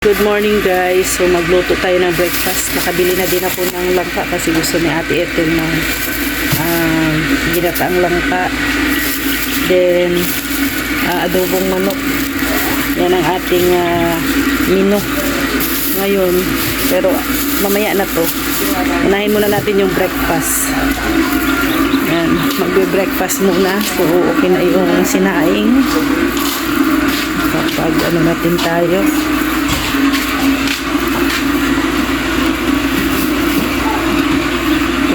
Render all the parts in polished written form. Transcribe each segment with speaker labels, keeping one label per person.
Speaker 1: Good morning guys. So magluto tayo ng breakfast. Nakabili na din ako ng langka kasi gusto ni Ate Ethel ng ginataang langka. Then adobong manok. Yan ang ating menu ngayon. Pero mamaya na to. Unahin muna natin yung breakfast. Yan, magbe-breakfast muna. So okay na yung sinaing. Kapag natin tayo.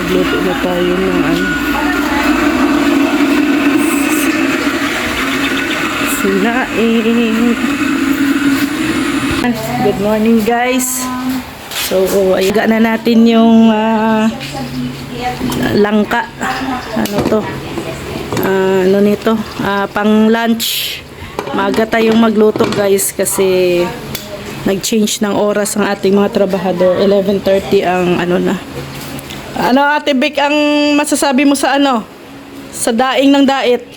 Speaker 1: Luto na tayo ng sinaing. Good morning guys. So ayaga na natin yung langka. Ano to? Ano nito? Pang lunch. Maaga tayong magluto guys kasi nag-change ng oras ang ating mga trabahador. 11:30 ang ano na. Ano Ate Vic ang masasabi mo sa ano? Sa daing ng dait?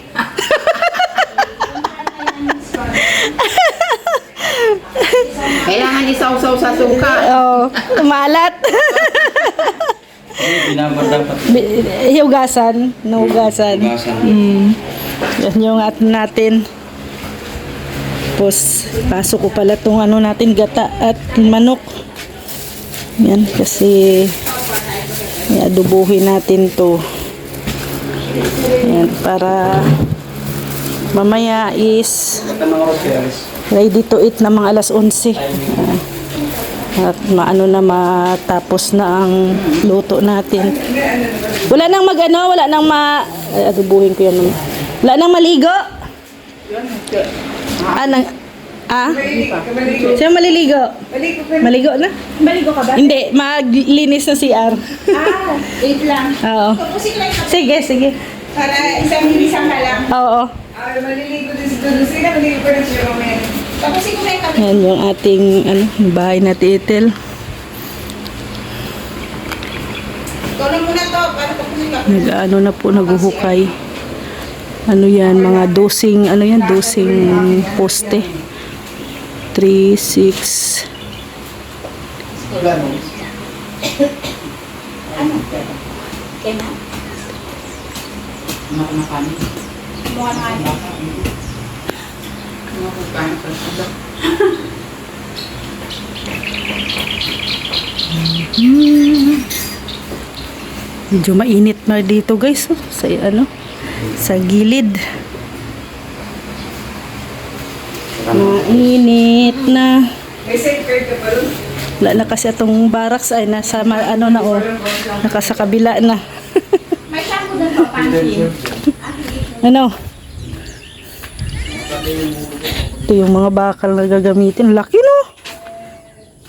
Speaker 2: Kailangan isaw-saw sa suka.
Speaker 1: Oh, malat. Hiugasan, nugasan. Yan yung natin. Tapos pasok ko pala tong ano natin gata at manok. Yan kasi adubuhin natin to. Ayan, para mamaya is ready to eat na mga alas 11. At maano na matapos na ang luto natin. Wala nang magano, wala nang adubuhin ko yan. Wala nang maligo. Siya maliligo. Maligo na?
Speaker 2: Maligo ka ba?
Speaker 1: Hindi, maglinis na CR.
Speaker 2: Wait lang.
Speaker 1: Oo. Sige.
Speaker 2: Para isang ka lang.
Speaker 1: Oo.
Speaker 2: Maliligo din si Dudu. Sila maliligo pa rin siya mamaya. Tapusin ko na yung kami.
Speaker 1: Yan yung ating bahay na Ethel.
Speaker 2: Tulong mo na to. Para tapusin ka.
Speaker 1: Nag-ano na po, naguhukay. Ano yan, mga dosing poste. 3, 6.
Speaker 2: Okay na? Makamakani. Makamakani.
Speaker 1: Medyo mainit na dito guys, oh, sa gilid. Mainit na.
Speaker 2: May safeguard ka pa rin?
Speaker 1: Wala na kasi itong barracks ay nasa nakasa kabila na.
Speaker 2: May shampoo doon pa, pansin.
Speaker 1: Ano? Ito yung mga bakal na gagamitin. Laki no?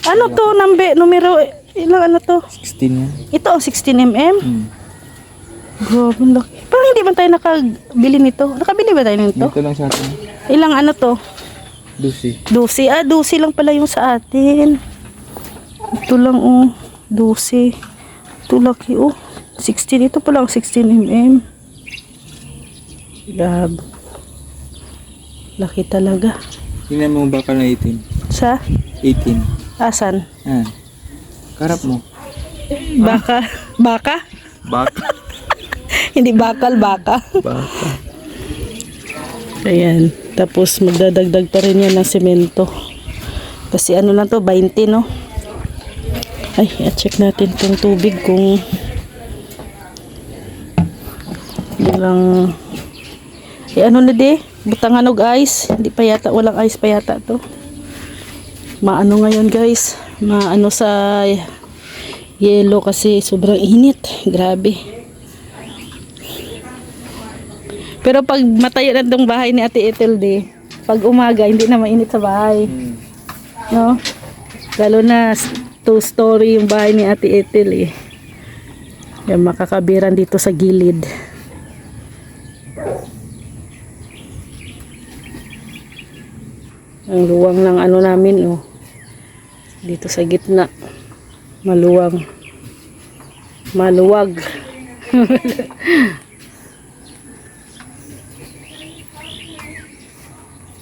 Speaker 1: Ano to? Numero, ilang ano to?
Speaker 3: 16 yan.
Speaker 1: Ito, 16mm? Grabe, laki. Parang hindi ba tayo nakabili nito? Nakabili ba tayo nito?
Speaker 3: Dito lang sa atin.
Speaker 1: Ilang ano to?
Speaker 3: 12.
Speaker 1: 12. 12 lang pala yung sa atin. Ito lang, oh. 12. Ito laki, oh. 16. Ito pala ang 16mm. Grabe. Laki talaga.
Speaker 3: Tingnan mo bakal na 18.
Speaker 1: Sa?
Speaker 3: 18.
Speaker 1: Asan?
Speaker 3: Karap mo.
Speaker 1: Baka? Baka?
Speaker 3: Baka.
Speaker 1: Hindi bakal, baka.
Speaker 3: Baka.
Speaker 1: Ayan. Tapos magdadagdag pa rin yan ng semento. Kasi ano na to, 20 no? Ay, check natin tong tubig kung walang ano na di? Butangan og ice. Hindi pa yata, walang ice pa yata to. Maano ngayon guys? Maano sa yelo kasi sobrang init. Grabe. Pero pag matayo na itong bahay ni Ate Ethel di, pag umaga hindi na mainit sa bahay. No? Lalo na 2-story yung bahay ni Ate Ethel eh. Yung makakabiran dito sa gilid. Ang luwang ng ano namin oh. Dito sa gitna. Maluwag.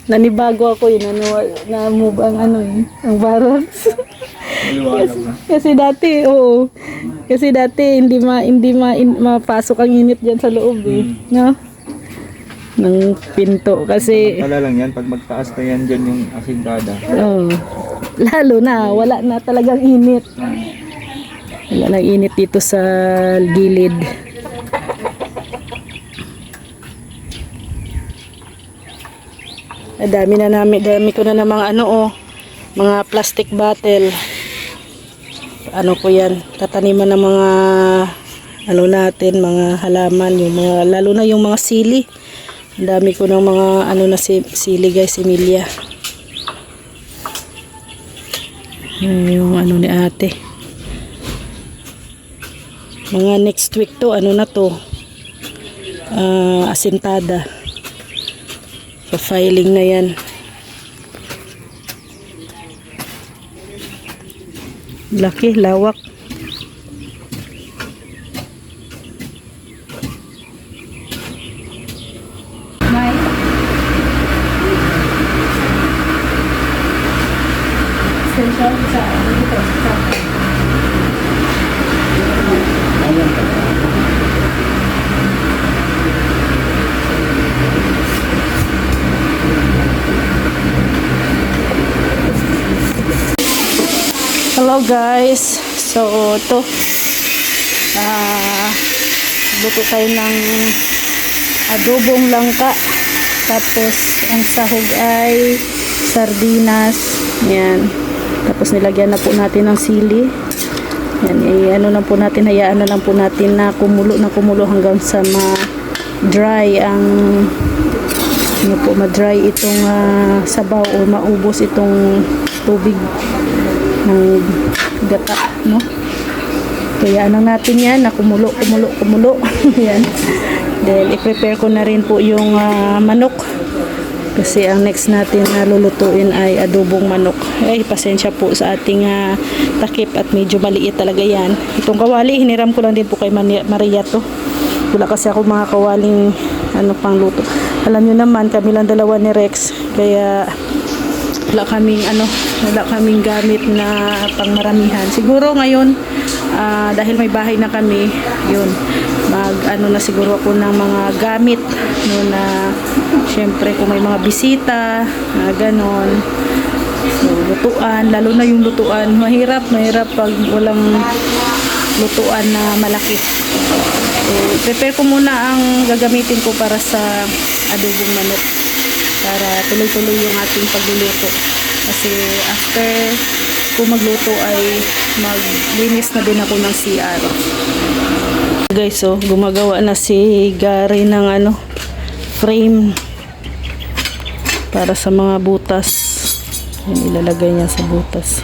Speaker 1: Nanibago ako yun. Na-move ang ano yun. Ang barracks.
Speaker 3: Maliwanag na.
Speaker 1: Kasi dati, oo. Kasi dati, mapasok ang init dyan sa loob eh. No? Ng pinto. Kasi,
Speaker 3: Tala lang yan, pag magtaas na yan dyan yung asintada.
Speaker 1: oh, lalo na, wala na talagang init. Wala nang init dito sa gilid. Dami ko na namang ano oh, mga plastic bottle. Ano po yan, tataniman ng mga ano natin, mga halaman, yung mga, lalo na yung mga sili. Ang dami ko ng mga ano na sili guys, Emilia. Yung ano ni ate. Mga next week to, ano na to, asintada. Pa-filing na yan. Laki, lawak. Hello guys, so ito luto tayo ng adobong langka, tapos ang sahog ay sardinas, yan, tapos nilagyan na po natin ng sili, yan, ano na po natin, hayaan na lang po natin na kumulo hanggang sa ma-dry ang ano po, ma-dry itong sabaw o maubos itong tubig ng gata, no? Kaya ano natin yan, na kumulo. Yan. Then, i-prepare ko na rin po yung manok. Kasi ang next natin na lulutuin ay adobong manok. Ay, pasensya po sa ating takip at medyo maliit talaga yan. Itong kawali, hiniram ko lang din po kay Maria to. Wala kasi ako mga kawaling pang luto. Alam nyo naman, kami lang dalawa ni Rex. Kaya wala kaming gamit na pangmaramihan. Siguro ngayon dahil may bahay na kami, yun, na siguro ako ng mga gamit no, na syempre kung may mga bisita ganon, so lutuan, lalo na yung lutuan, mahirap pag walang lutuan na malaki. So prepare ko muna ang gagamitin ko para sa adobong manok, para tuloy-tuloy yung ating pagluluto. Kasi after ko magluto ay maglinis na din ako ng CR. Guys, so gumagawa na si Gary ng frame para sa mga butas. Yan, ilalagay niya sa butas.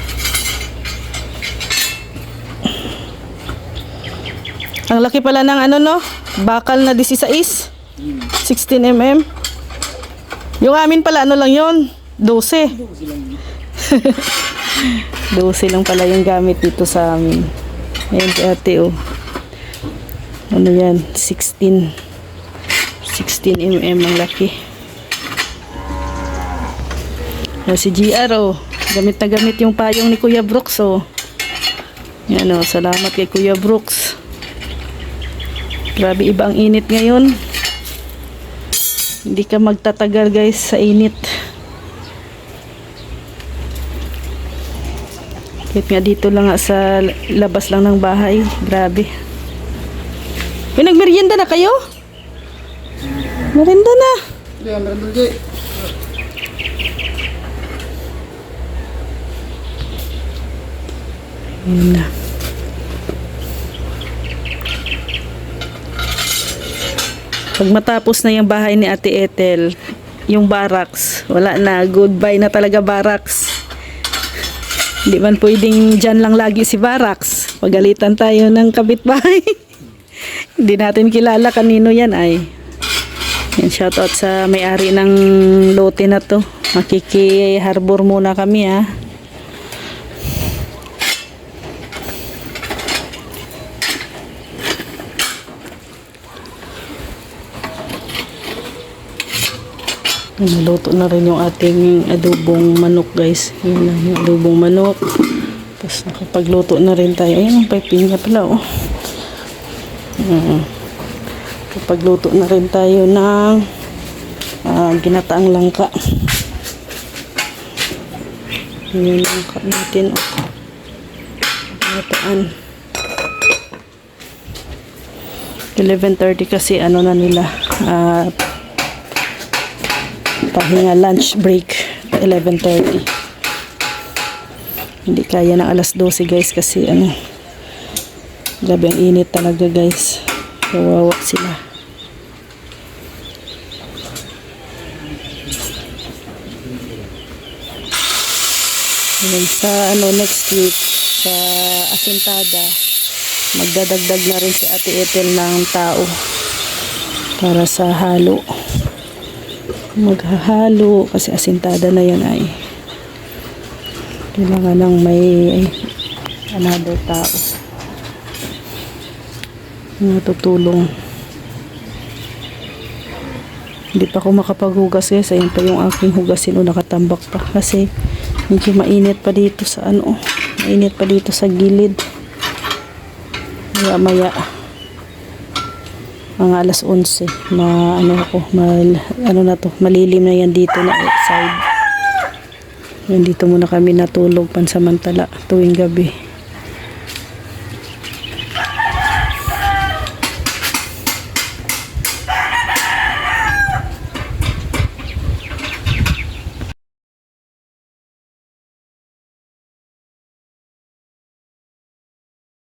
Speaker 1: Ang laki pala ng bakal na 16 16mm. Yung amin pala lang yon, 12. 12 lang pala yung gamit dito sa amin. Ayan si ate oh. Ano yan? 16 mm ang laki. Ayan si GR oh. Gamit na gamit yung payong ni Kuya Brooks oh. Yan oh. Salamat kay Kuya Brooks. Grabe, iba ang init ngayon. Hindi ka magtatagal guys sa init. Kahit nga dito lang sa labas lang ng bahay. Grabe. Pinagmerienda na kayo? Merienda na. Ayan na. Pag matapos na yung bahay ni Ate Ethel, yung barracks, wala na, goodbye na talaga barracks. Hindi man pwedeng dyan lang lagi si barracks. Pagalitan tayo ng kapitbahay. Hindi natin kilala kanino yan ay. Yan, shoutout sa may-ari ng lote na to. Makiki-harbor muna kami ha. Naluto na rin yung ating adobong manok guys. Yan lang yung adobong manok. Tapos nakapagluto na rin tayo. Ayun, may pinya pala oh. Kapagluto na rin tayo ng ginataang langka. Yung langka natin oh. Ginataan. 11:30 kasi ano na nila pahinga lunch break 11:30. Hindi kaya ng alas 12 guys kasi ano grabe ang init talaga guys. Kawawa sila. Sa next week sa asintada magdadagdag na rin si Ate Ethel ng tao para sa halo. Maghahalo kasi asintada na yan ay kailangan ng may another tao na tutulong. Hindi pa ako makapaghugas guys. Ayun pa yung aking hugasin o nakatambak pa kasi medyo mainit pa dito sa mainit pa dito sa gilid. Maya mga alas 11 malilim na yan dito na outside. Yan dito muna kami natulog pansamantala tuwing gabi.